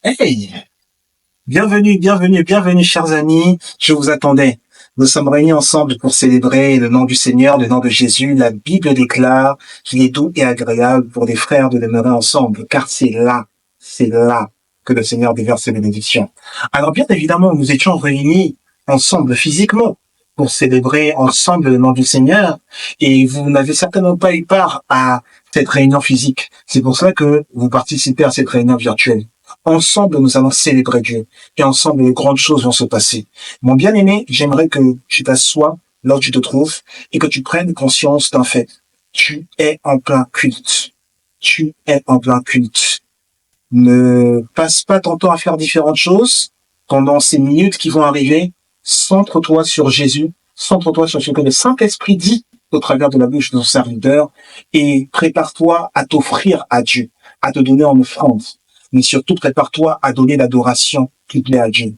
Hey, bienvenue, bienvenue, bienvenue, chers amis. Je vous attendais. Nous sommes réunis ensemble pour célébrer le nom du Seigneur, le nom de Jésus. La Bible déclare qu'il est doux et agréable pour des frères de demeurer ensemble, car c'est là que le Seigneur déverse ses bénédictions. Alors, bien évidemment, nous étions réunis ensemble physiquement pour célébrer ensemble le nom du Seigneur, et vous n'avez certainement pas eu part à cette réunion physique. C'est pour ça que vous participez à cette réunion virtuelle. Ensemble, nous allons célébrer Dieu. Et ensemble, de grandes choses vont se passer. Mon bien-aimé, j'aimerais que tu t'assoies là où tu te trouves et que tu prennes conscience d'un fait. Tu es en plein culte. Tu es en plein culte. Ne passe pas ton temps à faire différentes choses pendant ces minutes qui vont arriver. Centre-toi sur Jésus. Centre-toi sur ce que le Saint-Esprit dit au travers de la bouche de son serviteur et prépare-toi à t'offrir à Dieu, à te donner en offrande. Mais surtout, prépare-toi à donner l'adoration qui plaît à Dieu.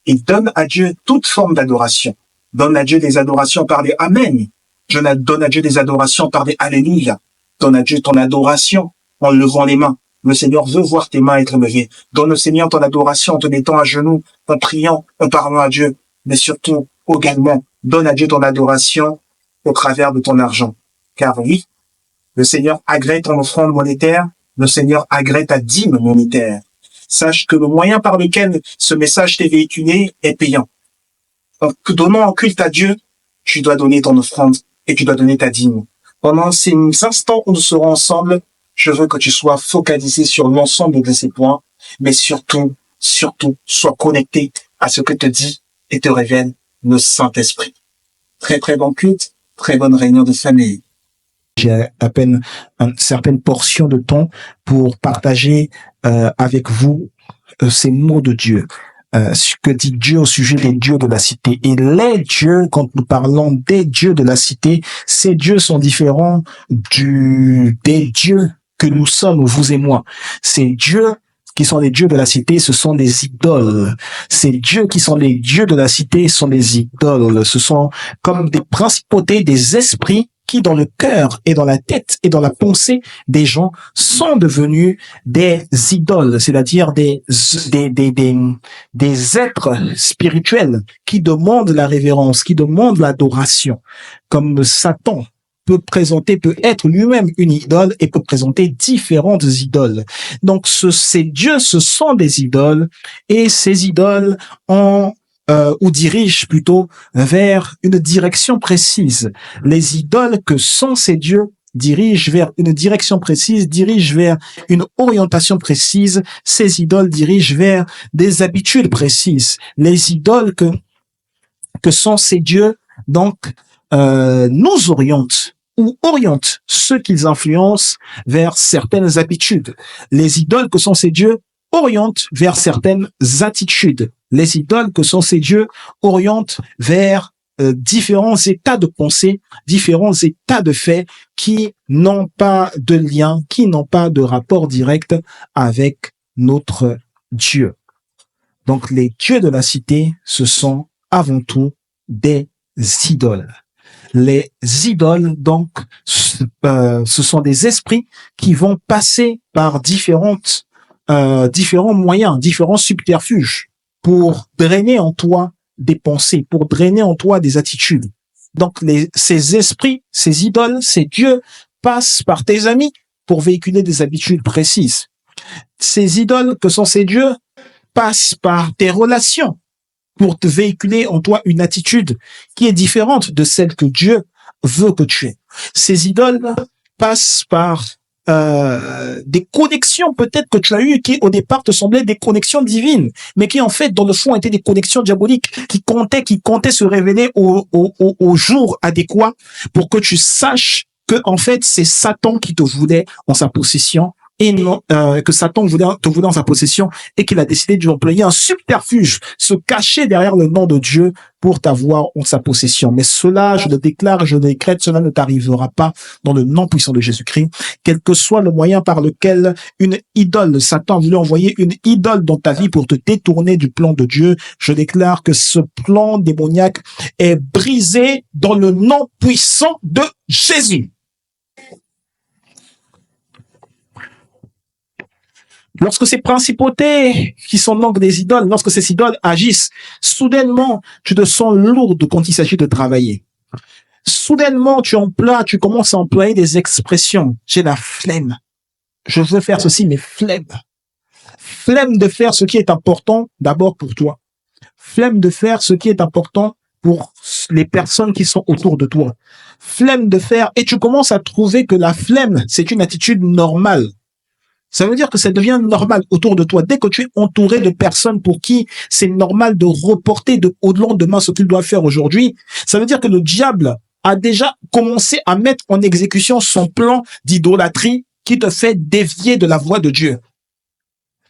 Et donne à Dieu toute forme d'adoration. Donne à Dieu des adorations par des Amen. Donne à Dieu des adorations par des Alléluia. Donne à Dieu ton adoration en levant les mains. Le Seigneur veut voir tes mains être levées. Donne au Seigneur ton adoration en te mettant à genoux, en priant, en parlant à Dieu. Mais surtout, également, donne à Dieu ton adoration au travers de ton argent. Car oui, le Seigneur agrée ton offrande monétaire. Le Seigneur agrée ta dîme monétaire. Sache que le moyen par lequel ce message t'est véhiculé est payant. En donnant en culte à Dieu, tu dois donner ton offrande et tu dois donner ta dîme. Pendant ces instants où nous serons ensemble, je veux que tu sois focalisé sur l'ensemble de ces points, mais surtout, sois connecté à ce que te dit et te révèle le Saint-Esprit. Très très bon culte, très bonne réunion de famille. J'ai à peine une certaine portion de temps pour partager avec vous ces mots de Dieu. Ce que dit Dieu au sujet des dieux de la cité. Et les dieux, quand nous parlons des dieux de la cité, ces dieux sont différents des dieux que nous sommes, vous et moi. Ces dieux qui sont les dieux de la cité, ce sont des idoles. Ces dieux qui sont les dieux de la cité sont des idoles. Ce sont comme des principautés, des esprits qui, dans le cœur et dans la tête et dans la pensée des gens, sont devenus des idoles, c'est-à-dire des êtres spirituels qui demandent la révérence, qui demandent l'adoration, comme Satan peut être lui-même une idole et peut présenter différentes idoles. Donc, ces dieux, ce sont des idoles, et ces idoles ou dirigent plutôt vers une direction précise. Les idoles que sont ces dieux dirigent vers une direction précise, dirigent vers une orientation précise. Ces idoles dirigent vers des habitudes précises. Les idoles que sont ces dieux, donc, nous orientent ou orientent ceux qu'ils influencent vers certaines habitudes. Les idoles que sont ces dieux orientent vers certaines attitudes. Les idoles que sont ces dieux orientent vers différents états de pensée, différents états de fait qui n'ont pas de lien, qui n'ont pas de rapport direct avec notre Dieu. Donc les dieux de la cité, ce sont avant tout des idoles. Les idoles, donc, ce sont des esprits qui vont passer par différents moyens, différents subterfuges pour drainer en toi des pensées, pour drainer en toi des attitudes. Donc, ces esprits, ces idoles, ces dieux passent par tes amis pour véhiculer des habitudes précises. Ces idoles que sont ces dieux passent par tes relations pour te véhiculer en toi une attitude qui est différente de celle que Dieu veut que tu aies. Ces idoles passent par des connexions peut-être que tu as eues qui au départ te semblaient des connexions divines, mais qui en fait dans le fond étaient des connexions diaboliques qui comptaient se révéler au jour adéquat pour que tu saches que en fait c'est Satan qui te voulait en sa possession, et non que Satan te voulait en sa possession, et qu'il a décidé d'employer un subterfuge, se cacher derrière le nom de Dieu pour t'avoir en sa possession. Mais cela, je le déclare, je le décrète, cela ne t'arrivera pas dans le nom puissant de Jésus-Christ. Quel que soit le moyen par lequel une idole, Satan a voulu envoyer une idole dans ta vie pour te détourner du plan de Dieu, je déclare que ce plan démoniaque est brisé dans le nom puissant de Jésus. Lorsque ces principautés, qui sont donc des idoles, lorsque ces idoles agissent, soudainement, tu te sens lourde quand il s'agit de travailler. Soudainement, tu commences à employer des expressions. J'ai la flemme. Je veux faire ceci, mais flemme. Flemme de faire ce qui est important d'abord pour toi. Flemme de faire ce qui est important pour les personnes qui sont autour de toi. Flemme de faire, et tu commences à trouver que la flemme, c'est une attitude normale. Ça veut dire que ça devient normal autour de toi. Dès que tu es entouré de personnes pour qui c'est normal de reporter au lendemain ce qu'il doit faire aujourd'hui, ça veut dire que le diable a déjà commencé à mettre en exécution son plan d'idolâtrie qui te fait dévier de la voie de Dieu.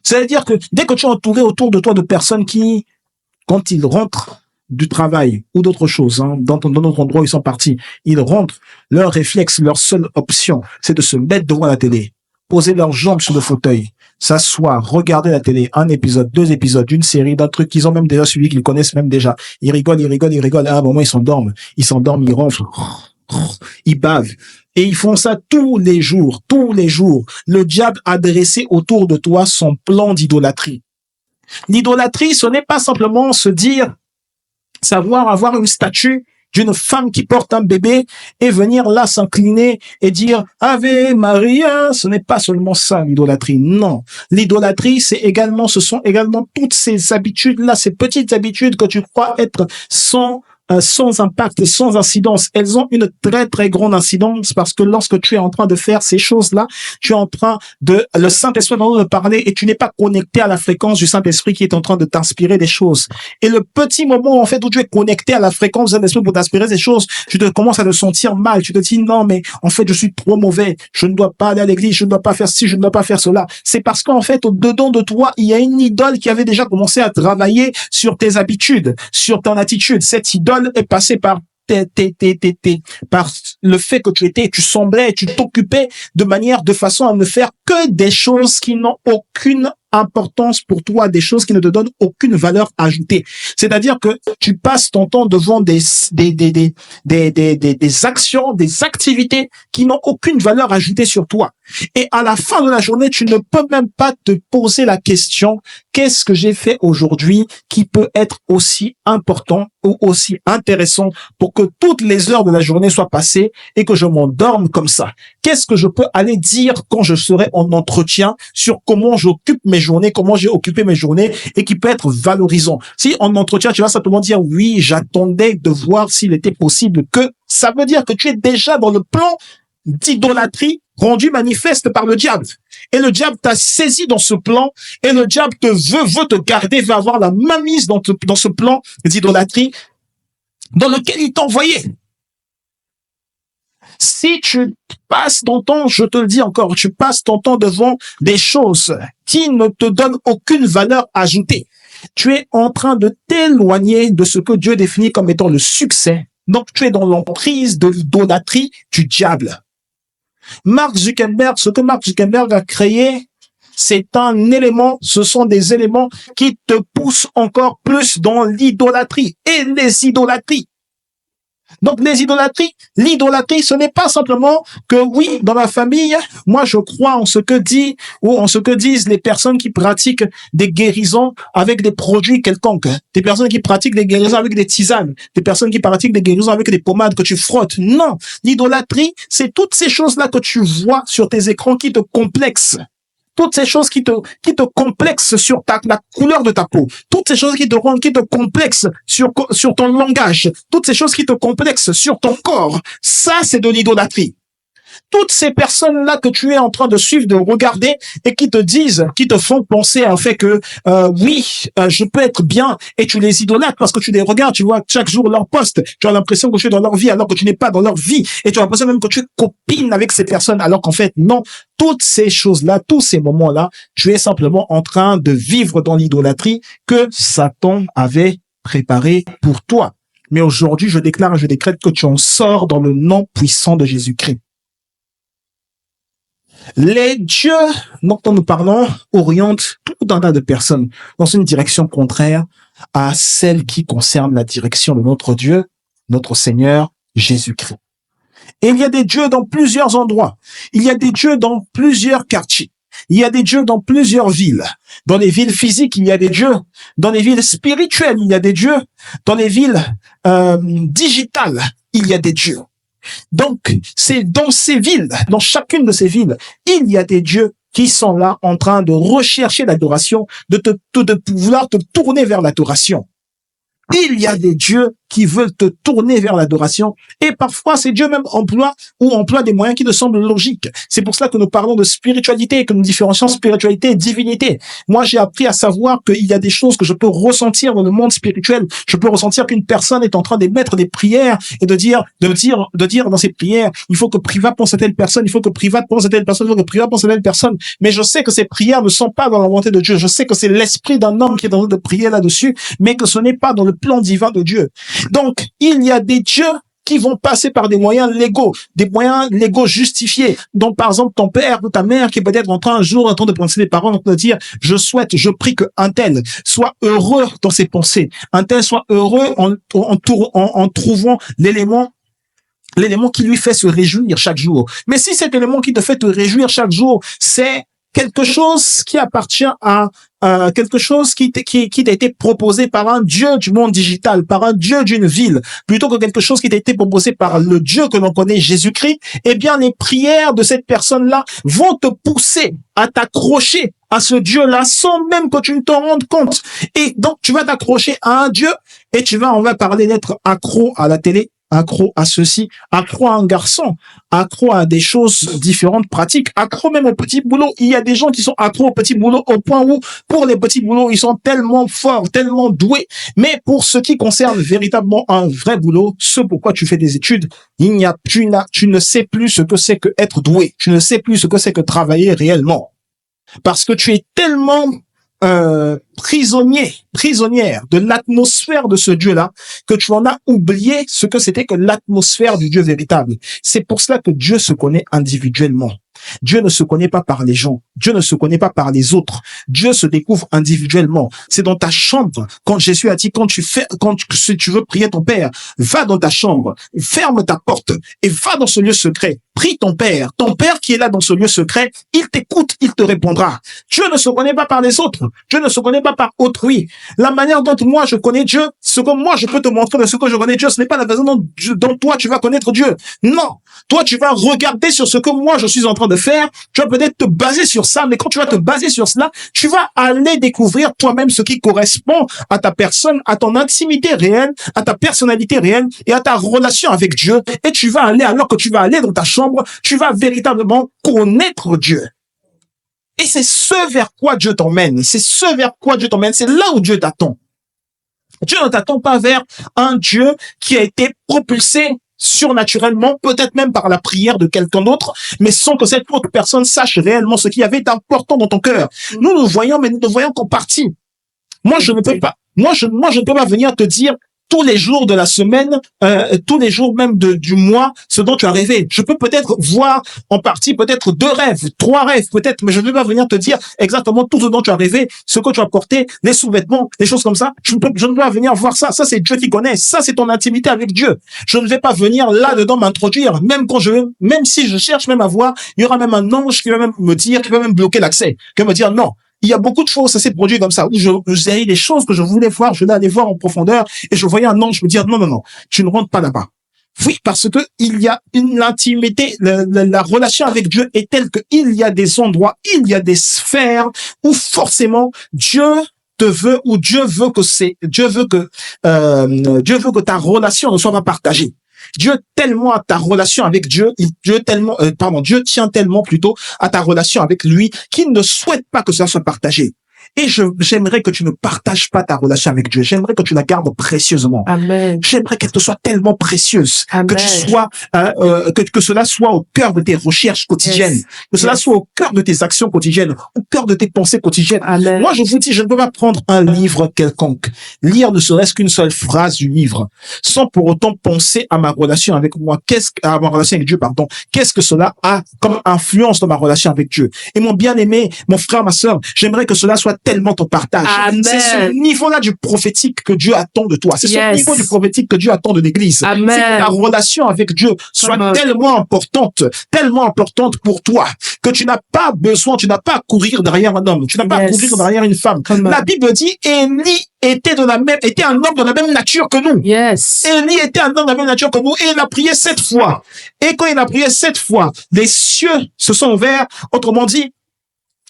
Ça veut dire que dès que tu es entouré autour de toi de personnes qui, quand ils rentrent du travail ou d'autres choses, dans notre endroit où ils sont partis, ils rentrent, leur réflexe, leur seule option, c'est de se mettre devant la télé, poser leurs jambes sur le fauteuil, s'asseoir, regarder la télé, un épisode, deux épisodes, d'une série, d'un truc qu'ils ont même déjà suivi, qu'ils connaissent même déjà. Ils rigolent, et à un moment, ils s'endorment, ils ronflent, ils bavent. Et ils font ça tous les jours, tous les jours. Le diable a dressé autour de toi son plan d'idolâtrie. L'idolâtrie, ce n'est pas simplement se dire, savoir avoir une statue d'une femme qui porte un bébé et venir là s'incliner et dire Ave Maria. Ce n'est pas seulement ça, l'idolâtrie. Non. L'idolâtrie, ce sont également toutes ces habitudes-là, ces petites habitudes que tu crois être sans impact, sans incidence. Elles ont une très, très grande incidence parce que lorsque tu es en train de faire ces choses-là, tu es en train le Saint-Esprit dont on parler et tu n'es pas connecté à la fréquence du Saint-Esprit qui est en train de t'inspirer des choses. Et le petit moment, en fait, où tu es connecté à la fréquence du Saint-Esprit pour t'inspirer des choses, tu te commences à te sentir mal. Tu te dis, non, mais en fait, je suis trop mauvais. Je ne dois pas aller à l'église. Je ne dois pas faire ci. Je ne dois pas faire cela. C'est parce qu'en fait, au-dedans de toi, il y a une idole qui avait déjà commencé à travailler sur tes habitudes, sur ton attitude. Cette idole est passé par par le fait que tu semblais, tu t'occupais de façon à ne faire que des choses qui n'ont aucune importance pour toi, des choses qui ne te donnent aucune valeur ajoutée. C'est-à-dire que tu passes ton temps devant des actions, des activités qui n'ont aucune valeur ajoutée sur toi. Et à la fin de la journée, tu ne peux même pas te poser la question, qu'est-ce que j'ai fait aujourd'hui qui peut être aussi important ou aussi intéressant pour que toutes les heures de la journée soient passées et que je m'endorme comme ça? Qu'est-ce que je peux aller dire quand je serai en entretien sur comment j'occupe mes journées, comment j'ai occupé mes journées et qui peut être valorisant? Si en entretien, tu vas simplement dire oui, j'attendais de voir s'il était possible que, ça veut dire que tu es déjà dans le plan d'idolâtrie rendu manifeste par le diable. Et le diable t'a saisi dans ce plan et le diable veut te garder, veut avoir la mainmise dans ce plan d'idolâtrie dans lequel il t'a envoyé. Si tu passes ton temps, je te le dis encore, tu passes ton temps devant des choses qui ne te donnent aucune valeur ajoutée, tu es en train de t'éloigner de ce que Dieu définit comme étant le succès. Donc, tu es dans l'emprise de l'idolâtrie du diable. ce que Mark Zuckerberg a créé, ce sont des éléments qui te poussent encore plus dans l'idolâtrie et les idolâtries. Donc, l'idolâtrie, ce n'est pas simplement que oui, dans la famille, moi, je crois en ce que dit ou en ce que disent les personnes qui pratiquent des guérisons avec des produits quelconques, des personnes qui pratiquent des guérisons avec des tisanes, des personnes qui pratiquent des guérisons avec des pommades que tu frottes. Non, l'idolâtrie, c'est toutes ces choses-là que tu vois sur tes écrans qui te complexent. Toutes ces choses qui te complexent sur la couleur de ta peau. Toutes ces choses qui te complexent sur ton langage. Toutes ces choses qui te complexent sur ton corps. Ça, c'est de l'idolâtrie. Toutes ces personnes-là que tu es en train de suivre, de regarder et qui te font penser en fait que je peux être bien et tu les idolâtres parce que tu les regardes, tu vois chaque jour leur post, tu as l'impression que tu es dans leur vie alors que tu n'es pas dans leur vie et tu as l'impression même que tu copines avec ces personnes alors qu'en fait non. Toutes ces choses-là, tous ces moments-là, tu es simplement en train de vivre dans l'idolâtrie que Satan avait préparé pour toi. Mais aujourd'hui, je déclare et je décrète que tu en sors dans le nom puissant de Jésus-Christ. Les dieux dont nous parlons orientent tout un tas de personnes dans une direction contraire à celle qui concerne la direction de notre Dieu, notre Seigneur Jésus-Christ. Et il y a des dieux dans plusieurs endroits. Il y a des dieux dans plusieurs quartiers. Il y a des dieux dans plusieurs villes. Dans les villes physiques, il y a des dieux. Dans les villes spirituelles, il y a des dieux. Dans les villes digitales, il y a des dieux. Donc, c'est dans ces villes, dans chacune de ces villes, il y a des dieux qui sont là en train de rechercher l'adoration, de vouloir te tourner vers l'adoration. Il y a des dieux qui veulent te tourner vers l'adoration. Et parfois, ces dieux même emploient des moyens qui ne semblent logiques. C'est pour cela que nous parlons de spiritualité et que nous différencions spiritualité et divinité. Moi, j'ai appris à savoir qu'il y a des choses que je peux ressentir dans le monde spirituel. Je peux ressentir qu'une personne est en train d'émettre des prières et de dire dans ses prières, il faut que Privat pense à telle personne, il faut que Privat pense à telle personne, il faut que Privat pense à telle personne. Mais je sais que ces prières ne sont pas dans la volonté de Dieu. Je sais que c'est l'esprit d'un homme qui est en train de prier là-dessus, mais que ce n'est pas dans le plan divin de Dieu. Donc, il y a des dieux qui vont passer par des moyens légaux justifiés. Donc, par exemple, ton père ou ta mère qui est peut-être en train de prononcer des paroles, de dire, je prie que un tel soit heureux dans ses pensées. Un tel soit heureux en trouvant l'élément qui lui fait se réjouir chaque jour. Mais si cet élément qui te fait te réjouir chaque jour, c'est quelque chose qui appartient à quelque chose qui t'a été proposé par un dieu du monde digital, par un dieu d'une ville, plutôt que quelque chose qui t'a été proposé par le Dieu que l'on connaît, Jésus-Christ, eh bien, les prières de cette personne-là vont te pousser à t'accrocher à ce Dieu-là sans même que tu ne t'en rendes compte. Et donc, tu vas t'accrocher à un Dieu et on va parler d'être accro à la télé, accro à ceci, accro à un garçon, accro à des choses différentes, pratiques, accro même au petit boulot. Il y a des gens qui sont accros au petit boulot au point où, pour les petits boulots, ils sont tellement forts, tellement doués. Mais pour ce qui concerne véritablement un vrai boulot, ce pourquoi tu fais des études, tu ne sais plus ce que c'est que être doué. Tu ne sais plus ce que c'est que travailler réellement. Parce que tu es tellement prisonnière de l'atmosphère de ce Dieu-là, que tu en as oublié ce que c'était que l'atmosphère du Dieu véritable. C'est pour cela que Dieu se connaît individuellement. Dieu ne se connaît pas par les gens. Dieu ne se connaît pas par les autres. Dieu se découvre individuellement. C'est dans ta chambre. Quand Jésus a dit, si tu veux prier ton Père, va dans ta chambre, ferme ta porte et va dans ce lieu secret. Prie ton Père qui est là dans ce lieu secret, il t'écoute, il te répondra. Dieu ne se connaît pas par les autres. Dieu ne se connaît pas par autrui. La manière dont moi je connais Dieu, ce que moi je peux te montrer de ce que je connais Dieu, ce n'est pas la façon dont toi tu vas connaître Dieu. Non. Toi, tu vas regarder sur ce que moi je suis en train de faire. Tu vas peut-être te baser sur ça, mais quand tu vas te baser sur cela, tu vas aller découvrir toi-même ce qui correspond à ta personne, à ton intimité réelle, à ta personnalité réelle et à ta relation avec Dieu. Et tu vas aller, alors que tu vas aller dans ta chambre, tu vas véritablement connaître Dieu. Et c'est ce vers quoi Dieu t'emmène. C'est ce vers quoi Dieu t'emmène. C'est là où Dieu t'attend. Dieu ne t'attend pas vers un Dieu qui a été propulsé surnaturellement, peut-être même par la prière de quelqu'un d'autre, mais sans que cette autre personne sache réellement ce qui avait été important dans ton cœur. Nous nous voyons, mais nous ne voyons qu'en partie. Moi, je ne peux pas venir te dire tous les jours de la semaine, tous les jours même du mois, ce dont tu as rêvé. Je peux peut-être voir en partie, peut-être 2 rêves, 3 rêves, peut-être, mais je ne vais pas venir te dire exactement tout ce dont tu as rêvé, ce que tu as porté, les sous-vêtements, les choses comme ça. Je ne vais pas venir voir ça. Ça, c'est Dieu qui connaît. Ça, c'est ton intimité avec Dieu. Je ne vais pas venir là-dedans m'introduire, même si je cherche même à voir, il y aura même un ange qui va même me dire, qui va même bloquer l'accès, qui va me dire non. Il y a beaucoup de choses, ça s'est produit comme ça. J'ai des choses que je voulais voir, je voulais aller voir en profondeur, et je voyais un ange me dire, non, tu ne rentres pas là-bas. Oui, parce que il y a une intimité, la relation avec Dieu est telle qu'il y a des endroits, il y a des sphères où forcément Dieu te veut, ou Dieu veut que ta relation ne soit pas partagée. Dieu tellement à ta relation avec Dieu, Dieu tient tellement plutôt à ta relation avec lui qu'il ne souhaite pas que ça soit partagé. Et j'aimerais que tu ne partages pas ta relation avec Dieu. J'aimerais que tu la gardes précieusement. Amen. J'aimerais qu'elle te soit tellement précieuse. Amen. Que tu sois, que cela soit au cœur de tes recherches quotidiennes. Yes. Que cela soit au cœur de tes actions quotidiennes. Au cœur de tes pensées quotidiennes. Amen. Moi, je vous dis, je ne peux pas prendre un livre quelconque. Lire ne serait-ce qu'une seule phrase du livre. Sans pour autant penser à ma relation avec moi. À ma relation avec Dieu, pardon. Qu'est-ce que cela a comme influence dans ma relation avec Dieu? Et mon bien-aimé, mon frère, ma sœur, j'aimerais que cela soit tellement ton partage. Amen. C'est ce niveau-là du prophétique que Dieu attend de toi. C'est ce niveau du prophétique que Dieu attend de l'Église. Amen. C'est que ta relation avec Dieu soit tellement importante pour toi, que tu n'as pas besoin, tu n'as pas à courir derrière un homme, tu n'as pas à courir derrière une femme. La Bible dit, Élie était un homme de la même nature que nous. Élie était un homme de la même nature que nous et il a prié 7 fois. Et quand il a prié 7 fois, les cieux se sont ouverts. Autrement dit,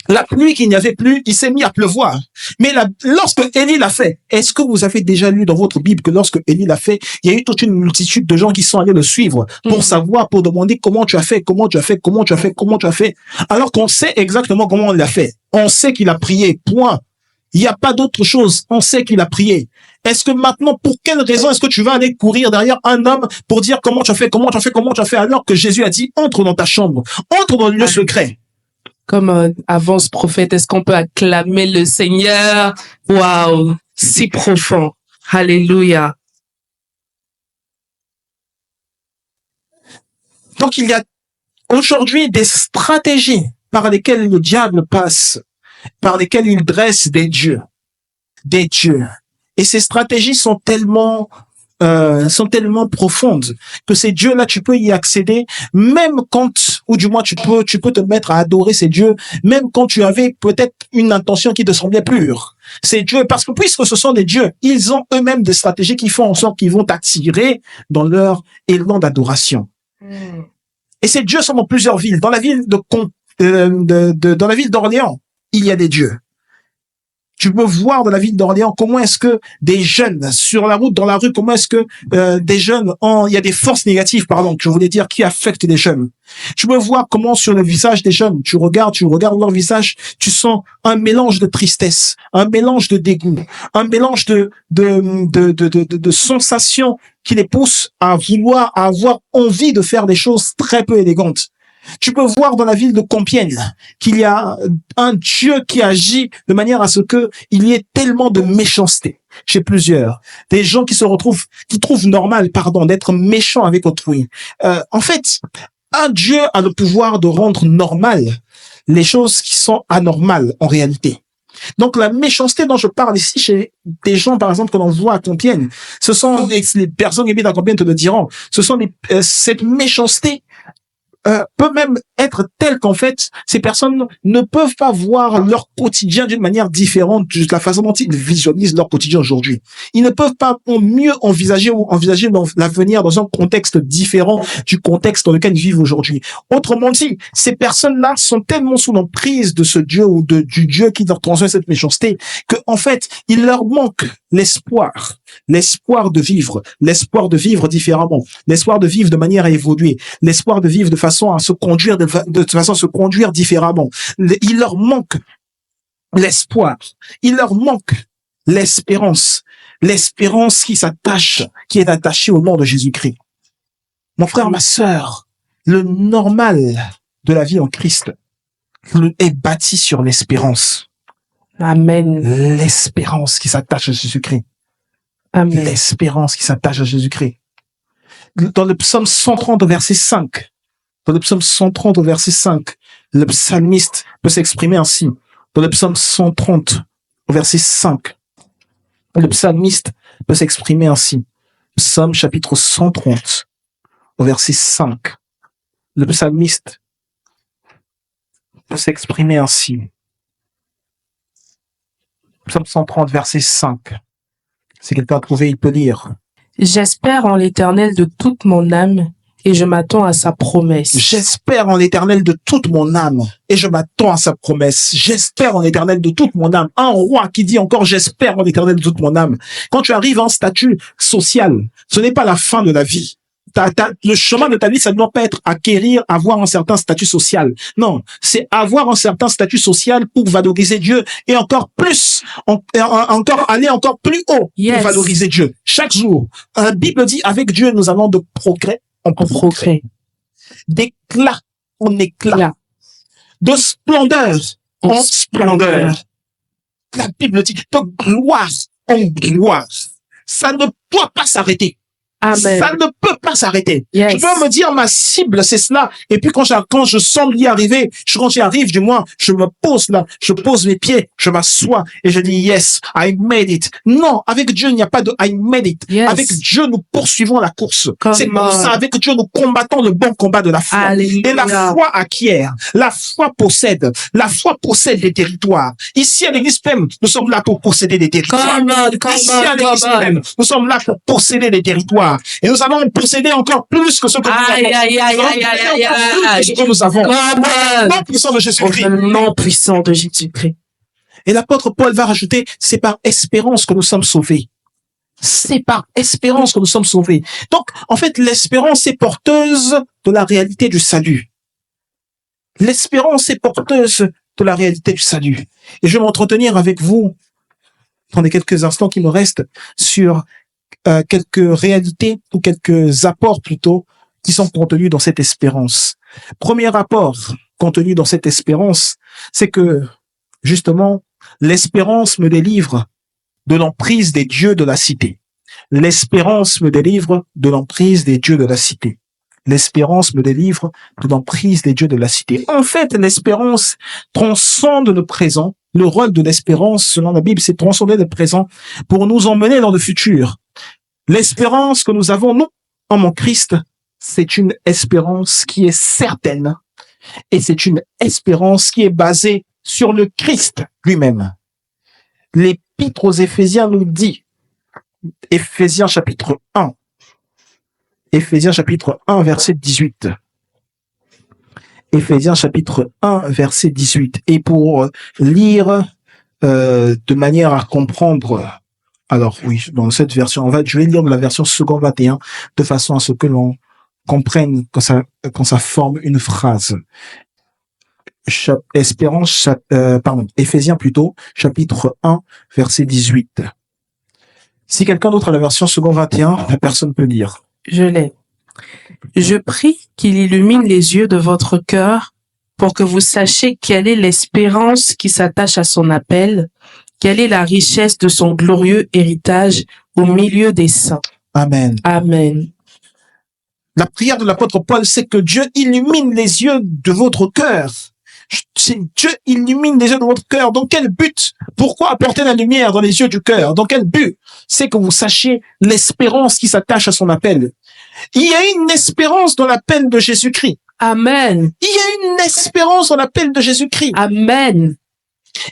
la pluie qu'il n'y avait plus, il s'est mis à pleuvoir. Mais lorsque Élie l'a fait, est-ce que vous avez déjà lu dans votre Bible que lorsque Élie l'a fait, il y a eu toute une multitude de gens qui sont allés le suivre pour savoir, pour demander comment tu as fait, alors qu'on sait exactement comment on l'a fait. On sait qu'il a prié, point. Il n'y a pas d'autre chose. On sait qu'il a prié. Est-ce que maintenant, pour quelle raison est-ce que tu vas aller courir derrière un homme pour dire comment tu as fait, alors que Jésus a dit, entre dans ta chambre, entre dans le lieu secret. Comme avance prophète, est-ce qu'on peut acclamer le Seigneur? Waouh, si profond. Alléluia. Donc il y a aujourd'hui des stratégies par lesquelles le diable passe, par lesquelles il dresse des dieux. Et ces stratégies sont tellement profondes que ces dieux-là, tu peux y accéder même quand, ou du moins tu peux te mettre à adorer ces dieux, même quand tu avais peut-être une intention qui te semblait pure. Ces dieux, parce que puisque ce sont des dieux, ils ont eux-mêmes des stratégies qui font en sorte qu'ils vont t'attirer dans leur élan d'adoration. Et ces dieux sont dans plusieurs villes. Dans la ville dans la ville d'Orléans, il y a des dieux. Tu peux voir dans la ville d'Orléans comment est-ce que des jeunes sur la route, dans la rue, comment est-ce que des jeunes il y a des forces négatives, je voulais dire, qui affectent les jeunes. Tu peux voir comment sur le visage des jeunes, tu regardes leur visage, tu sens un mélange de tristesse, un mélange de dégoût, un mélange de sensations qui les poussent à avoir envie de faire des choses très peu élégantes. Tu peux voir dans la ville de Compiègne qu'il y a un Dieu qui agit de manière à ce que il y ait tellement de méchanceté chez plusieurs. Des gens qui trouvent normal, d'être méchants avec autrui. En fait, un Dieu a le pouvoir de rendre normal les choses qui sont anormales en réalité. Donc la méchanceté dont je parle ici chez des gens, par exemple, que l'on voit à Compiègne, ce sont les personnes qui habitent à Compiègne te le diront, ce sont cette méchanceté peut même être telle qu'en fait, ces personnes ne peuvent pas voir leur quotidien d'une manière différente de la façon dont ils visualisent leur quotidien aujourd'hui. Ils ne peuvent pas mieux envisager l'avenir dans un contexte différent du contexte dans lequel ils vivent aujourd'hui. Autrement dit, ces personnes-là sont tellement sous l'emprise de ce Dieu ou du Dieu qui leur transmet cette méchanceté que en fait, il leur manque l'espoir de vivre différemment, l'espoir de vivre de manière à évoluer, l'espoir de vivre de façon à se conduire différemment. Il leur manque l'espoir, il leur manque l'espérance qui est attachée au nom de Jésus-Christ. Mon frère, ma sœur, le normal de la vie en Christ est bâti sur l'espérance. Amen. L'espérance qui s'attache à Jésus-Christ. Amen. L'espérance qui s'attache à Jésus-Christ. Dans le psaume 130 au verset 5, le psalmiste peut s'exprimer ainsi. Dans le psaume 130 au verset 5, le psalmiste peut s'exprimer ainsi. Psaume chapitre 130 au verset 5. Le psalmiste peut s'exprimer ainsi. Psaume 130 verset 5. Si quelqu'un a trouvé, il peut lire. J'espère en l'Éternel de toute mon âme et je m'attends à sa promesse. J'espère en l'Éternel de toute mon âme et je m'attends à sa promesse. J'espère en l'Éternel de toute mon âme. Un roi qui dit encore j'espère en l'Éternel de toute mon âme. Quand tu arrives à un statut social, ce n'est pas la fin de la vie. Le chemin de ta vie, ça ne doit pas être avoir un certain statut social. Non, c'est avoir un certain statut social pour valoriser Dieu et encore plus, aller encore plus haut pour valoriser Dieu. Chaque jour, la Bible dit avec Dieu, nous allons de progrès en progrès, d'éclat en éclat, de splendeur en splendeur. La Bible dit de gloire en gloire. Ça ne doit pas s'arrêter. Amen. Ça ne peut pas s'arrêter. Yes. Je peux me dire, ma cible, c'est cela. Et puis, quand je sens y arriver, quand j'y arrive, du moins, je me pose là, je pose mes pieds, je m'assois et je dis, yes, I made it. Non, avec Dieu, il n'y a pas de I made it. Yes. Avec Dieu, nous poursuivons la course. Come C'est pour on. ça, avec Dieu, nous combattons le bon combat de la foi. Alléluia. Et la foi acquiert, la foi possède des territoires. Ici, à l'église même, nous sommes là pour posséder des territoires. Come on, come Ici, on, à l'église come on. même, nous sommes là pour posséder des territoires. Et nous allons posséder encore plus que ce que nous avons. Aïe, aïe, aïe, Nous allons aïe, aïe, posséder aïe, encore plus aïe. que ce que nous avons. Come on. Non puissant de Au Jésus-Christ. nom puissant de Jésus-Christ. Et l'apôtre Paul va rajouter, c'est par espérance que nous sommes sauvés. C'est par espérance que nous sommes sauvés. Donc, en fait, l'espérance est porteuse de la réalité du salut. L'espérance est porteuse de la réalité du salut. Et je vais m'entretenir avec vous dans les quelques instants qui me restent sur quelques réalités ou quelques apports plutôt qui sont contenus dans cette espérance. Premier apport contenu dans cette espérance, c'est que justement, l'espérance me délivre de l'emprise des dieux de la cité. L'espérance me délivre de l'emprise des dieux de la cité. L'espérance me délivre de l'emprise des dieux de la cité. En fait, l'espérance transcende le présent. Le rôle de l'espérance, selon la Bible, c'est transcender le présent pour nous emmener dans le futur. L'espérance que nous avons, nous, en mon Christ, c'est une espérance qui est certaine. Et c'est une espérance qui est basée sur le Christ lui-même. L'Épître aux Éphésiens nous dit, Éphésiens chapitre 1, verset 18. Éphésiens chapitre 1, verset 18. Et pour lire de manière à comprendre, alors oui, dans cette version, je vais lire de la version second 21, de façon à ce que l'on comprenne quand ça forme une phrase. Éphésiens plutôt, chapitre 1, verset 18. Si quelqu'un d'autre a la version second 21, la personne peut lire. Je l'ai. Je prie qu'il illumine les yeux de votre cœur pour que vous sachiez quelle est l'espérance qui s'attache à son appel, quelle est la richesse de son glorieux héritage au milieu des saints. Amen. Amen. La prière de l'apôtre Paul, c'est que Dieu illumine les yeux de votre cœur. Dieu illumine les yeux de votre cœur. Dans quel but? Pourquoi apporter la lumière dans les yeux du cœur? Dans quel but? C'est que vous sachiez l'espérance qui s'attache à son appel. Il y a une espérance dans l'appel de Jésus-Christ. Amen. Il y a une espérance dans l'appel de Jésus-Christ. Amen.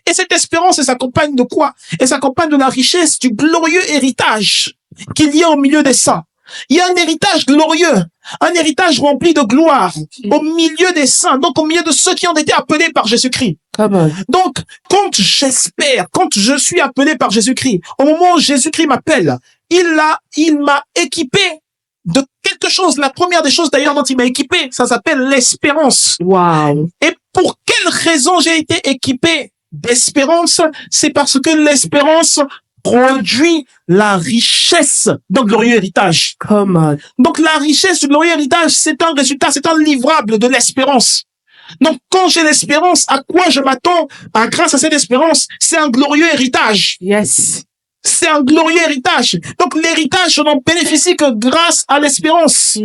Et cette espérance, elle s'accompagne de quoi? Elle s'accompagne de la richesse du glorieux héritage qu'il y a au milieu des saints. Il y a un héritage glorieux, un héritage rempli de gloire au milieu des saints, donc au milieu de ceux qui ont été appelés par Jésus-Christ. Come on. Donc, quand je suis appelé par Jésus-Christ, au moment où Jésus-Christ m'appelle, il m'a équipé de quelque chose. La première des choses d'ailleurs dont il m'a équipé, ça s'appelle l'espérance. Wow. Et pour quelle raison j'ai été équipé d'espérance? C'est parce que l'espérance produit la richesse d'un glorieux héritage. Come on. Donc la richesse du glorieux héritage, c'est un résultat, c'est un livrable de l'espérance. Donc quand j'ai l'espérance, à quoi je m'attends grâce à cette espérance? C'est un glorieux héritage. Yes. C'est un glorieux héritage. Donc l'héritage, je n'en bénéficie que grâce à l'espérance.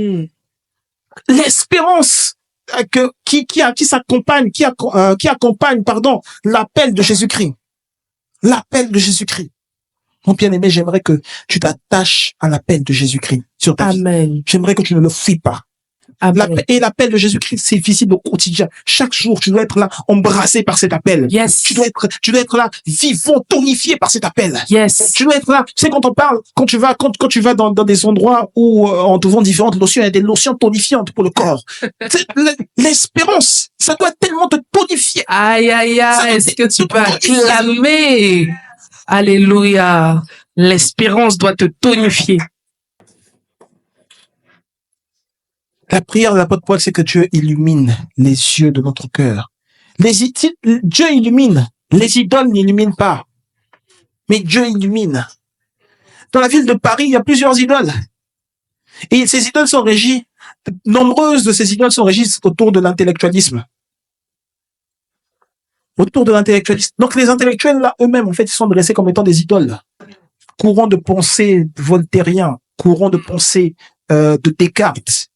L'espérance qui accompagne l'appel de Jésus-Christ. L'appel de Jésus-Christ. Mon bien-aimé, j'aimerais que tu t'attaches à l'appel de Jésus-Christ sur ta vie. Amen. J'aimerais que tu ne le fuis pas. Amen. Et l'appel de Jésus-Christ, c'est visible au quotidien. Chaque jour, tu dois être là, embrassé par cet appel. Yes. Tu dois être là, vivant, tonifié par cet appel. Yes. Tu dois être là. Tu sais, quand on parle, quand tu vas dans des endroits où on te vend différentes lotions, il y a des lotions tonifiantes pour le corps. L'espérance, ça doit tellement te tonifier. Aïe, aïe, aïe. Est-ce que tu peux acclamer? Alléluia. L'espérance doit te tonifier. La prière de l'apôtre Paul, c'est que Dieu illumine les yeux de notre cœur. Dieu illumine. Les idoles n'illuminent pas. Mais Dieu illumine. Dans la ville de Paris, il y a plusieurs idoles. Et ces idoles sont régies, nombreuses de ces idoles sont régies autour de l'intellectualisme. Autour de l'intellectualisme. Donc les intellectuels, là, eux-mêmes, en fait, ils sont dressés comme étant des idoles. Courant de pensée voltairien, courant de pensée de Descartes,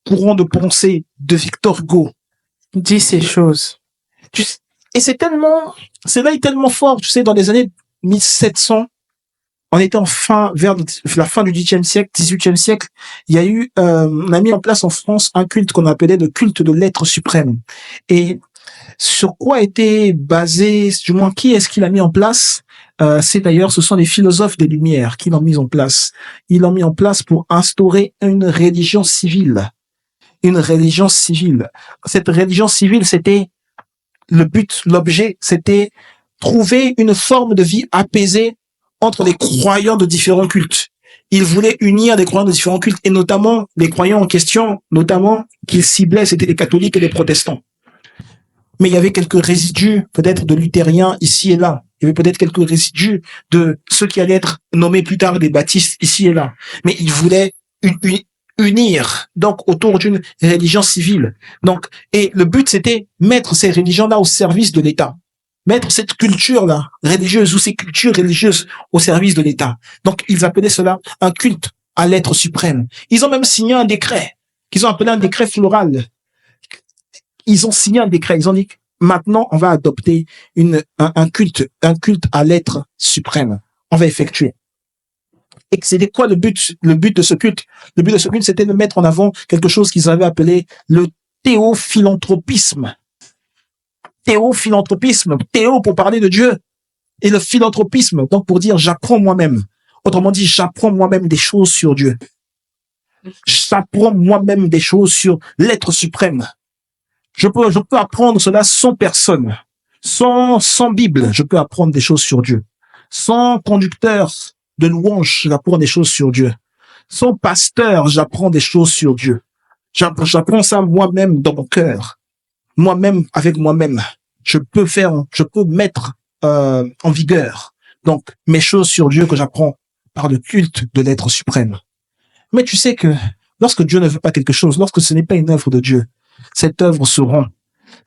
courant de pensée de Victor Hugo. Dis ces choses. Et cela est tellement fort, tu sais, dans les années 1700, on était vers la fin du 18e siècle, il y a eu, on a mis en place en France un culte qu'on appelait le culte de l'être suprême. Et sur quoi était basé, du moins, qui est-ce qui l'a mis en place? Ce sont les philosophes des Lumières qui l'ont mis en place. Ils l'ont mis en place pour instaurer une religion civile. Une religion civile. Cette religion civile, c'était le but, l'objet, c'était trouver une forme de vie apaisée entre les croyants de différents cultes. Ils voulaient unir les croyants de différents cultes, et notamment les croyants en question, notamment qu'ils ciblaient, c'était les catholiques et les protestants. Mais il y avait quelques résidus, peut-être de luthériens ici et là. Il y avait peut-être quelques résidus de ceux qui allaient être nommés plus tard des baptistes ici et là. Mais ils voulaient unir, donc, autour d'une religion civile. Donc, et le but, c'était mettre ces religions-là au service de l'État. Mettre cette culture-là, religieuse, ou ces cultures religieuses au service de l'État. Donc, ils appelaient cela un culte à l'être suprême. Ils ont même signé un décret, qu'ils ont appelé un décret floral. Ils ont signé un décret, ils ont dit, maintenant, on va adopter un culte à l'être suprême. On va effectuer. Et c'était quoi le but de ce culte? Le but de ce culte, c'était de mettre en avant quelque chose qu'ils avaient appelé le théophilanthropisme. Théophilanthropisme, théo pour parler de Dieu, et le philanthropisme, donc pour dire j'apprends moi-même. Autrement dit, j'apprends moi-même des choses sur Dieu. J'apprends moi-même des choses sur l'être suprême. Je peux apprendre cela sans personne, sans Bible, je peux apprendre des choses sur Dieu. Sans conducteur de louange, j'apprends des choses sur Dieu. Sans pasteur, j'apprends des choses sur Dieu. J'apprends ça moi-même dans mon cœur. Moi-même, avec moi-même. Je peux mettre en vigueur donc mes choses sur Dieu que j'apprends par le culte de l'être suprême. Mais tu sais que lorsque Dieu ne veut pas quelque chose, lorsque ce n'est pas une œuvre de Dieu, cette œuvre se rompt.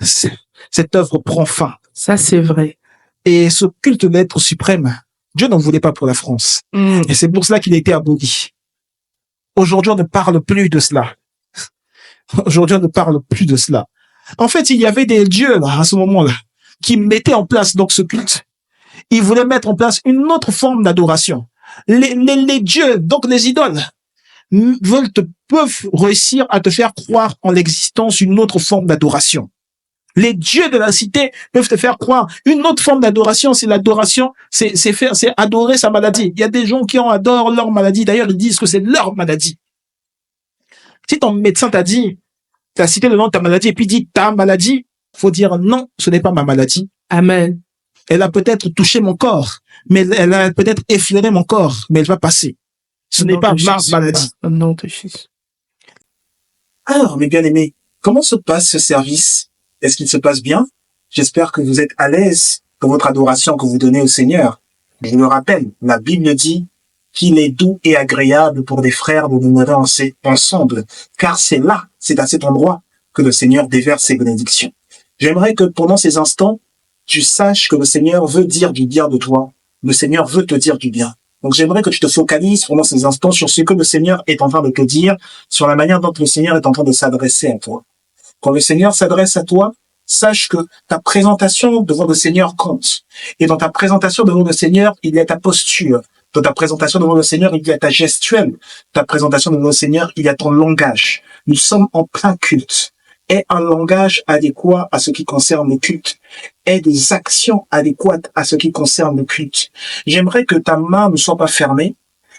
Cette œuvre prend fin. Ça, c'est vrai. Et ce culte de l'être suprême, Dieu n'en voulait pas pour la France. Et c'est pour cela qu'il a été aboli. Aujourd'hui, on ne parle plus de cela. Aujourd'hui, on ne parle plus de cela. En fait, il y avait des dieux, là, à ce moment-là, qui mettaient en place, donc, ce culte. Ils voulaient mettre en place une autre forme d'adoration. Les dieux, donc les idoles, peuvent réussir à te faire croire en l'existence d'une autre forme d'adoration. Les dieux de la cité peuvent te faire croire une autre forme d'adoration. C'est l'adoration, c'est adorer sa maladie. Il y a des gens qui adorent leur maladie. D'ailleurs, ils disent que c'est leur maladie. Si ton médecin t'a dit, t'as cité le nom de ta maladie et puis dit ta maladie, faut dire non, ce n'est pas ma maladie. Amen. Elle a peut-être touché mon corps, mais elle a peut-être effleuré mon corps, mais elle va passer. Ce n'est pas ma maladie. Non, de Jésus. Alors, mes bien-aimés, comment se passe ce service? Est-ce qu'il se passe bien? J'espère que vous êtes à l'aise dans votre adoration que vous donnez au Seigneur. Je le rappelle, la Bible dit qu'il est doux et agréable pour des frères de demeurer ensemble, car c'est à cet endroit que le Seigneur déverse ses bénédictions. J'aimerais que pendant ces instants, tu saches que le Seigneur veut dire du bien de toi. Le Seigneur veut te dire du bien. Donc j'aimerais que tu te focalises pendant ces instants sur ce que le Seigneur est en train de te dire, sur la manière dont le Seigneur est en train de s'adresser à toi. Quand le Seigneur s'adresse à toi, sache que ta présentation devant le Seigneur compte. Et dans ta présentation devant le Seigneur, il y a ta posture. Dans ta présentation devant le Seigneur, il y a ta gestuelle. Ta présentation devant le Seigneur, il y a ton langage. Nous sommes en plein culte. Aie un langage adéquat à ce qui concerne le culte. Aie des actions adéquates à ce qui concerne le culte. J'aimerais que ta main ne soit pas fermée,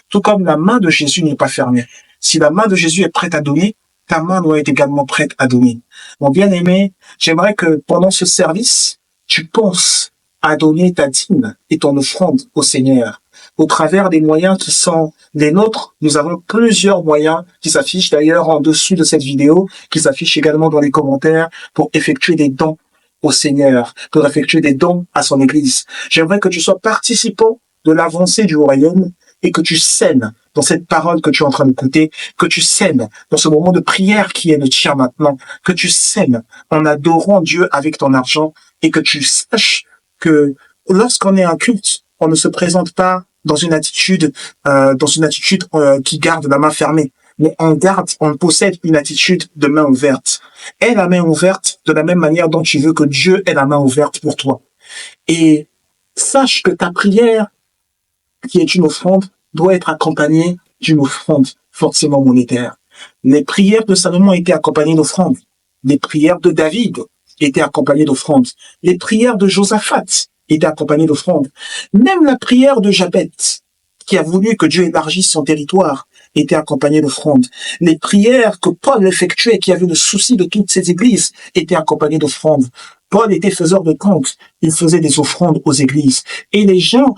tout comme la main de Jésus n'est pas fermée. Si la main de Jésus est prête à donner, ta main doit être également prête à donner. Mon bien-aimé, j'aimerais que pendant ce service, tu penses à donner ta dîme et ton offrande au Seigneur. Au travers des moyens qui sont les nôtres, nous avons plusieurs moyens qui s'affichent d'ailleurs en dessous de cette vidéo, qui s'affichent également dans les commentaires pour effectuer des dons au Seigneur, pour effectuer des dons à son Église. J'aimerais que tu sois participant de l'avancée du royaume et que tu sèmes dans cette parole que tu es en train d'écouter, que tu sèmes dans ce moment de prière qui est le tien maintenant, que tu sèmes en adorant Dieu avec ton argent et que tu saches que lorsqu'on est un culte, on ne se présente pas dans une attitude qui garde la main fermée, mais on possède une attitude de main ouverte. Aie la main ouverte de la même manière dont tu veux que Dieu ait la main ouverte pour toi. Et sache que ta prière, qui est une offrande, doit être accompagnée d'une offrande forcément monétaire. Les prières de Salomon étaient accompagnées d'offrandes. Les prières de David étaient accompagnées d'offrandes. Les prières de Josaphat étaient accompagnées d'offrandes. Même la prière de Jabet, qui a voulu que Dieu élargisse son territoire, était accompagnée d'offrandes. Les prières que Paul effectuait, qui avait le souci de toutes ces églises, étaient accompagnées d'offrandes. Paul était faiseur de comptes, il faisait des offrandes aux églises. Et les gens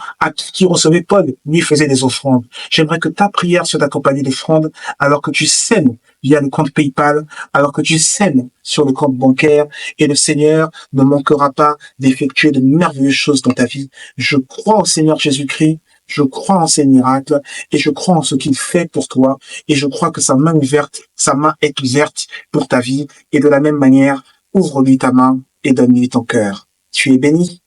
qui recevaient Paul lui faisaient des offrandes. J'aimerais que ta prière soit accompagnée d'offrandes alors que tu sèmes via le compte PayPal, alors que tu sèmes sur le compte bancaire, et le Seigneur ne manquera pas d'effectuer de merveilleuses choses dans ta vie. Je crois au Seigneur Jésus-Christ, je crois en ses miracles, et je crois en ce qu'il fait pour toi, et je crois que sa main est ouverte pour ta vie, et de la même manière, ouvre-lui ta main et donne-lui ton cœur. Tu es béni.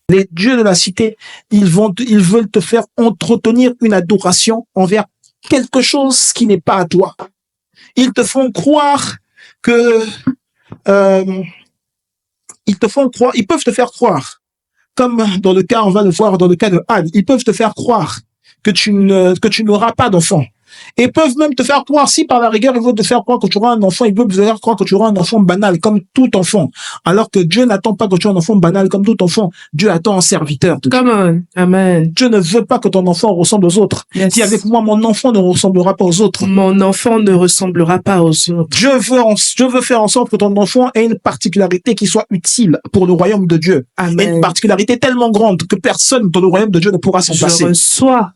Les dieux de la cité, ils veulent te faire entretenir une adoration envers quelque chose qui n'est pas à toi. Ils te font croire que, ils peuvent te faire croire, comme dans le cas, on va le voir dans le cas de Anne, ils peuvent te faire croire que tu n'auras pas d'enfant. Et peuvent même te faire croire, si par la rigueur, ils veulent te faire croire que tu auras un enfant, ils peuvent te faire croire que tu auras un enfant banal, comme tout enfant. Alors que Dieu n'attend pas que tu aies un enfant banal, comme tout enfant. Dieu attend un serviteur. Come on. Amen. Dieu ne veut pas que ton enfant ressemble aux autres. Yes. Dis avec moi, mon enfant ne ressemblera pas aux autres. Mon enfant ne ressemblera pas aux autres. Je veux faire en sorte que ton enfant ait une particularité qui soit utile pour le royaume de Dieu. Amen. Une particularité tellement grande que personne dans le royaume de Dieu ne pourra s'en passer. Je reçois.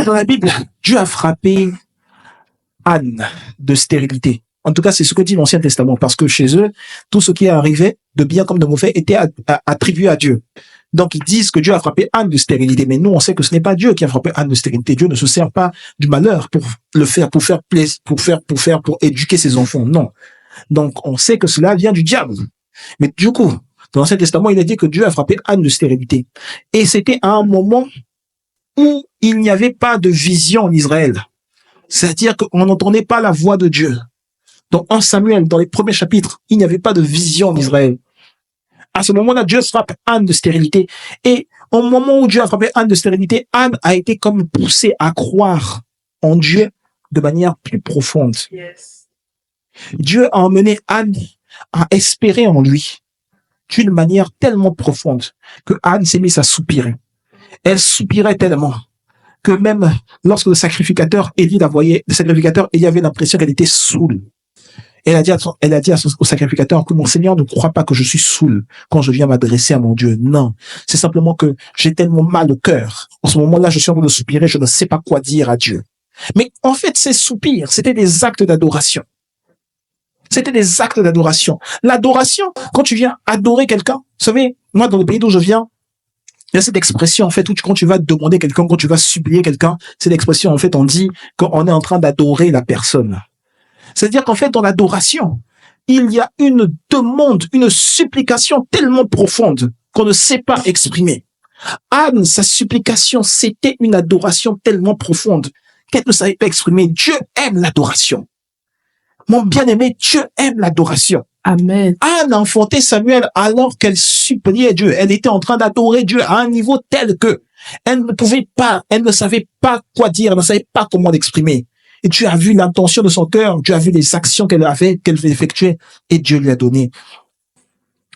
Dans la Bible, Dieu a frappé Anne de stérilité. En tout cas, c'est ce que dit l'Ancien Testament, parce que chez eux, tout ce qui est arrivé, de bien comme de mauvais, était attribué à Dieu. Donc, ils disent que Dieu a frappé Anne de stérilité, mais nous, on sait que ce n'est pas Dieu qui a frappé Anne de stérilité. Dieu ne se sert pas du malheur pour le faire, pour éduquer ses enfants. Non. Donc, on sait que cela vient du diable. Mais du coup, dans l'Ancien Testament, il a dit que Dieu a frappé Anne de stérilité. Et c'était à un moment où il n'y avait pas de vision en Israël. C'est-à-dire qu'on n'entendait pas la voix de Dieu. Dans 1 Samuel, dans les premiers chapitres, il n'y avait pas de vision en Israël. À ce moment-là, Dieu frappe Anne de stérilité. Et au moment où Dieu a frappé Anne de stérilité, Anne a été comme poussée à croire en Dieu de manière plus profonde. Yes. Dieu a emmené Anne à espérer en lui d'une manière tellement profonde que Anne s'est mise à soupirer. Elle soupirait tellement que même lorsque le sacrificateur Élie la voyait, Élie avait l'impression qu'elle était saoule. Elle a dit au sacrificateur que mon Seigneur ne croit pas que je suis saoul quand je viens m'adresser à mon Dieu. Non. C'est simplement que j'ai tellement mal au cœur. En ce moment-là, je suis en train de soupirer, je ne sais pas quoi dire à Dieu. Mais en fait, ces soupirs, c'était des actes d'adoration. C'était des actes d'adoration. L'adoration, quand tu viens adorer quelqu'un, vous savez, moi, dans le pays d'où je viens, il y a cette expression, en fait, où quand tu vas demander quelqu'un, quand tu vas supplier quelqu'un, c'est l'expression, en fait, on dit qu'on est en train d'adorer la personne. C'est-à-dire qu'en fait, dans l'adoration, il y a une demande, une supplication tellement profonde qu'on ne sait pas exprimer. Anne, sa supplication, c'était une adoration tellement profonde qu'elle ne savait pas exprimer. Dieu aime l'adoration. Mon bien-aimé, Dieu aime l'adoration. Amen. Anne a enfanté Samuel alors qu'elle suppliait Dieu. Elle était en train d'adorer Dieu à un niveau tel que elle ne savait pas quoi dire, elle ne savait pas comment l'exprimer. Et Dieu a vu l'intention de son cœur, Dieu a vu les actions qu'elle effectuait, et Dieu lui a donné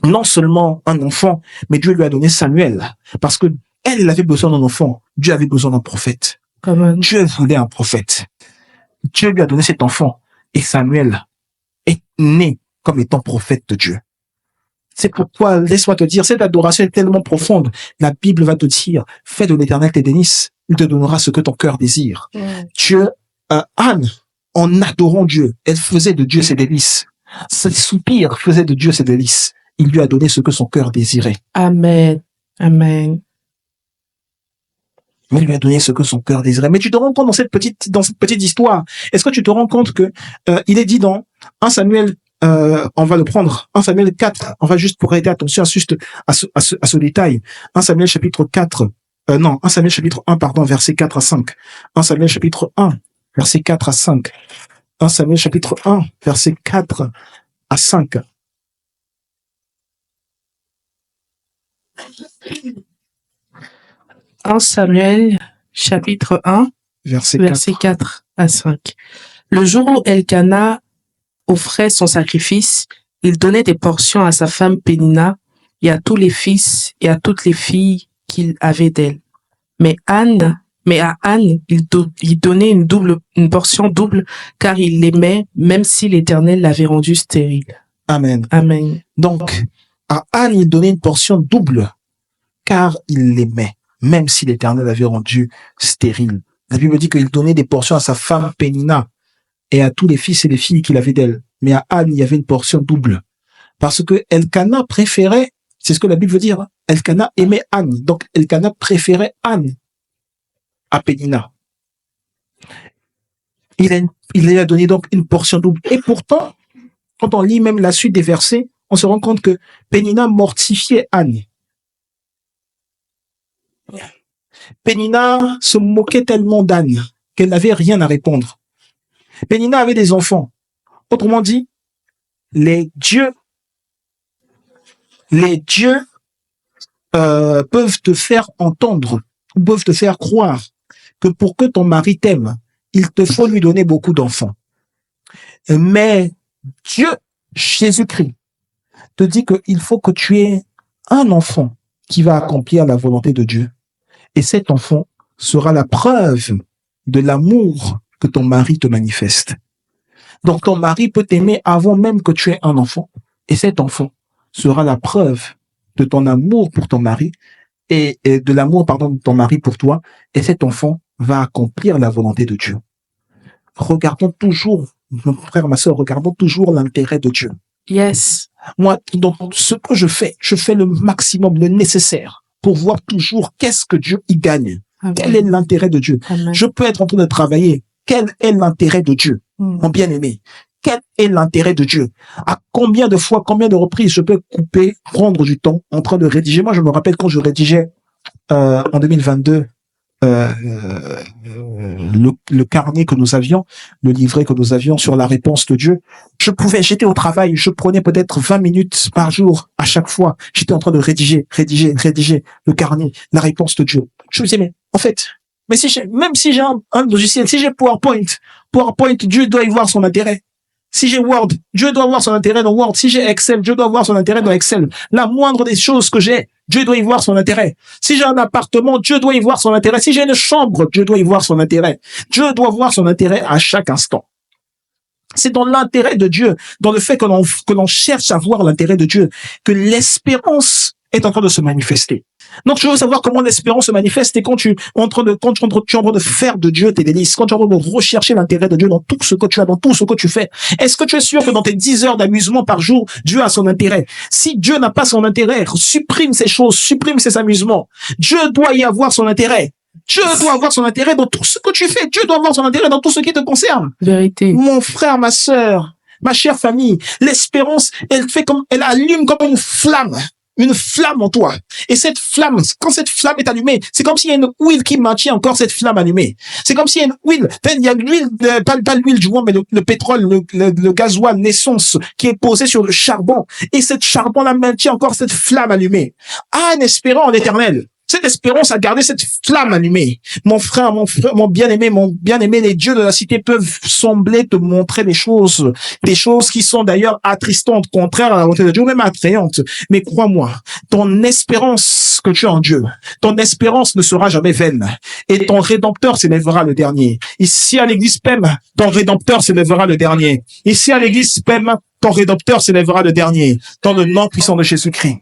non seulement un enfant, mais Dieu lui a donné Samuel. Parce que elle avait besoin d'un enfant, Dieu avait besoin d'un prophète. Amen. Dieu voulait un prophète. Dieu lui a donné cet enfant, et Samuel est né comme étant prophète de Dieu. C'est pourquoi, laisse-moi te dire, cette adoration est tellement profonde. La Bible va te dire, fais de l'Éternel tes délices, il te donnera ce que ton cœur désire. Dieu, Anne, en adorant Dieu, elle faisait de Dieu ses délices. Ses soupirs faisaient de Dieu ses délices. Il lui a donné ce que son cœur désirait. Amen. Amen. Il lui a donné ce que son cœur désirait. Mais tu te rends compte dans cette petite histoire, est-ce que tu te rends compte que il est dit dans 1 Samuel on va le prendre. 1 Samuel 4. On va juste prêter attention à ce détail. 1 Samuel chapitre 4. 1 Samuel chapitre 1, pardon, versets 4 à 5. 1 Samuel chapitre 1, versets 4 à 5. 1 Samuel chapitre 1, versets 4 à 5. « 1 Samuel, chapitre 1, Verset versets 4 à 5. Le jour où Elkana offrait son sacrifice, il donnait des portions à sa femme Pénina et à tous les fils et à toutes les filles qu'il avait d'elle. Mais à Anne, il donnait une portion double, car il l'aimait, même si l'Éternel l'avait rendue stérile. Amen. Amen. Donc, à Anne, il donnait une portion double, car il l'aimait, même si l'Éternel l'avait rendu stérile. La Bible dit qu'il donnait des portions à sa femme Pénina et à tous les fils et les filles qu'il avait d'elle. Mais à Anne, il y avait une portion double. Parce que Elkana préférait, c'est ce que la Bible veut dire, Elkana aimait Anne. Donc, Elkana préférait Anne à Pénina. Il lui a donné donc une portion double. Et pourtant, quand on lit même la suite des versets, on se rend compte que Pénina mortifiait Anne. Pénina se moquait tellement d'Anne qu'elle n'avait rien à répondre. Pénina avait des enfants. Autrement dit, les dieux peuvent te faire entendre, ou peuvent te faire croire que pour que ton mari t'aime, il te faut lui donner beaucoup d'enfants. Mais Dieu, Jésus-Christ, te dit qu'il faut que tu aies un enfant qui va accomplir la volonté de Dieu. Et cet enfant sera la preuve de l'amour que ton mari te manifeste. Donc ton mari peut t'aimer avant même que tu aies un enfant. Et cet enfant sera la preuve de ton amour pour ton mari et de l'amour, de ton mari pour toi. Et cet enfant va accomplir la volonté de Dieu. Regardons toujours, mon frère, ma sœur, regardons toujours l'intérêt de Dieu. Yes. Moi, dans ce que je fais le maximum, le nécessaire pour voir toujours qu'est-ce que Dieu y gagne. Amen. Quel est l'intérêt de Dieu? Amen. Je peux être en train de travailler. Quel est l'intérêt de Dieu? Mon bien-aimé, quel est l'intérêt de Dieu? À combien de fois, combien de reprises je peux couper, prendre du temps en train de rédiger? Moi, je me rappelle quand je rédigeais en 2022 le carnet que nous avions, le livret que nous avions sur la réponse de Dieu. J'étais au travail, je prenais peut-être 20 minutes par jour à chaque fois. J'étais en train de rédiger le carnet, la réponse de Dieu. Je me disais, mais en fait, même si j'ai un logiciel, si j'ai PowerPoint, Dieu doit y voir son intérêt. Si j'ai Word, Dieu doit voir son intérêt dans Word. Si j'ai Excel, Dieu doit voir son intérêt dans Excel. La moindre des choses que j'ai, Dieu doit y voir son intérêt. Si j'ai un appartement, Dieu doit y voir son intérêt. Si j'ai une chambre, Dieu doit y voir son intérêt. Dieu doit voir son intérêt à chaque instant. C'est dans l'intérêt de Dieu, dans le fait que l'on cherche à voir l'intérêt de Dieu, que l'espérance est en train de se manifester. Donc, je veux savoir comment l'espérance se manifeste et quand tu es en train de faire de Dieu tes délices, quand tu es en train de rechercher l'intérêt de Dieu dans tout ce que tu as, dans tout ce que tu fais. Est-ce que tu es sûr que dans tes 10 heures d'amusement par jour, Dieu a son intérêt? Si Dieu n'a pas son intérêt, supprime ces choses, supprime ces amusements. Dieu doit y avoir son intérêt. Dieu doit avoir son intérêt dans tout ce que tu fais. Dieu doit avoir son intérêt dans tout ce qui te concerne. Vérité. Mon frère, ma sœur, ma chère famille, l'espérance, elle allume comme une flamme en toi. Et cette flamme, quand cette flamme est allumée, c'est comme s'il y a une huile qui maintient encore cette flamme allumée. C'est comme s'il y a une huile, il y a l'huile, pas l'huile du moins, mais le pétrole, le gasoil, l'essence qui est posé sur le charbon. Et cette charbon-là maintient encore cette flamme allumée. Ah, en espérant en l'éternel. Cette espérance a gardé cette flamme allumée. Mon frère, mon bien-aimé, les dieux de la cité peuvent sembler te montrer des choses qui sont d'ailleurs attristantes, contraires à la volonté de Dieu, ou même attrayantes. Mais crois-moi, ton espérance que tu as en Dieu, ton espérance ne sera jamais vaine. Et ton Rédempteur s'élèvera le dernier. Ici à l'église PEM, ton Rédempteur s'élèvera le dernier. Ici à l'église PEM, ton Rédempteur s'élèvera le dernier. Dans le nom puissant de Jésus-Christ.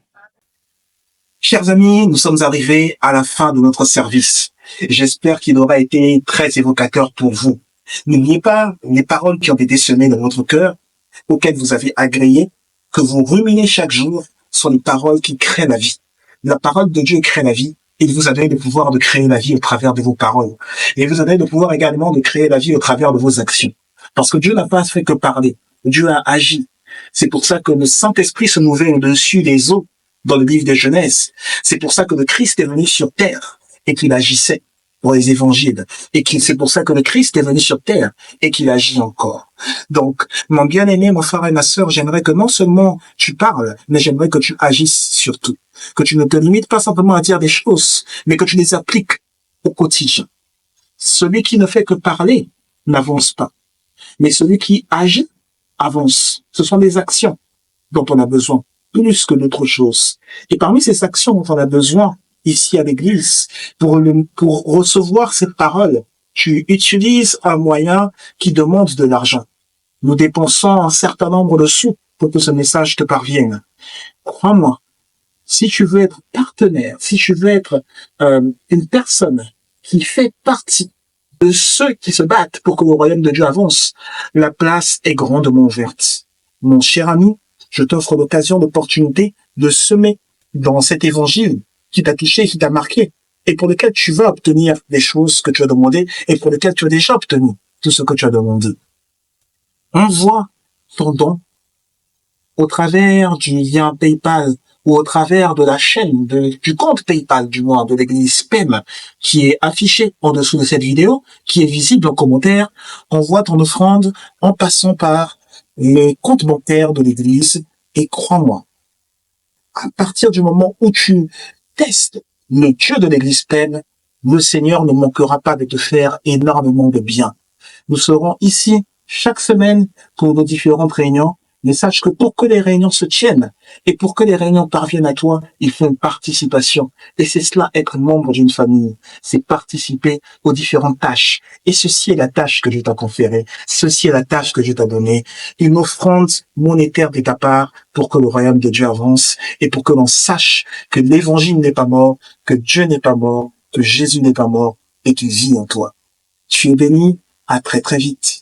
Chers amis, nous sommes arrivés à la fin de notre service. J'espère qu'il aura été très évocateur pour vous. N'oubliez pas les paroles qui ont été semées dans votre cœur, auxquelles vous avez agréé, que vous ruminez chaque jour sur les paroles qui créent la vie. La parole de Dieu crée la vie. Il vous a donné le pouvoir de créer la vie au travers de vos paroles. Et il vous a donné le pouvoir également de créer la vie au travers de vos actions. Parce que Dieu n'a pas fait que parler. Dieu a agi. C'est pour ça que le Saint-Esprit se mouvait au-dessus des eaux dans le livre de Genèse. C'est pour ça que le Christ est venu sur terre et qu'il agissait pour les évangiles. C'est pour ça que le Christ est venu sur terre et qu'il agit encore. Donc, mon bien-aimé, mon frère et ma sœur, j'aimerais que non seulement tu parles, mais j'aimerais que tu agisses surtout. Que tu ne te limites pas simplement à dire des choses, mais que tu les appliques au quotidien. Celui qui ne fait que parler n'avance pas. Mais celui qui agit avance. Ce sont des actions dont on a besoin, plus que d'autres choses. Et parmi ces actions dont on a besoin ici à l'église, pour recevoir cette parole, tu utilises un moyen qui demande de l'argent. Nous dépensons un certain nombre de sous pour que ce message te parvienne. Crois-moi, si tu veux être partenaire, si tu veux être une personne qui fait partie de ceux qui se battent pour que le royaume de Dieu avance, la place est grandement ouverte. Mon cher ami, je t'offre l'occasion, l'opportunité de semer dans cet évangile qui t'a touché, qui t'a marqué, et pour lequel tu vas obtenir des choses que tu as demandées, et pour lesquelles tu as déjà obtenu tout ce que tu as demandé. Envoie ton don au travers du lien PayPal ou au travers de la chaîne, du compte PayPal du moins de l'église PEM qui est affiché en dessous de cette vidéo, qui est visible en commentaire. Envoie ton offrande en passant par le compte bancaire de l'église et crois-moi, à partir du moment où tu testes le Dieu de l'église PEM, le Seigneur ne manquera pas de te faire énormément de bien. Nous serons ici chaque semaine pour nos différentes réunions. Mais sache que pour que les réunions se tiennent et pour que les réunions parviennent à toi, il faut une participation. Et c'est cela, être membre d'une famille. C'est participer aux différentes tâches. Et ceci est la tâche que Dieu t'a conférée. Ceci est la tâche que Dieu t'a donnée. Une offrande monétaire de ta part pour que le royaume de Dieu avance et pour que l'on sache que l'évangile n'est pas mort, que Dieu n'est pas mort, que Jésus n'est pas mort et qu'il vit en toi. Tu es béni. À très très vite.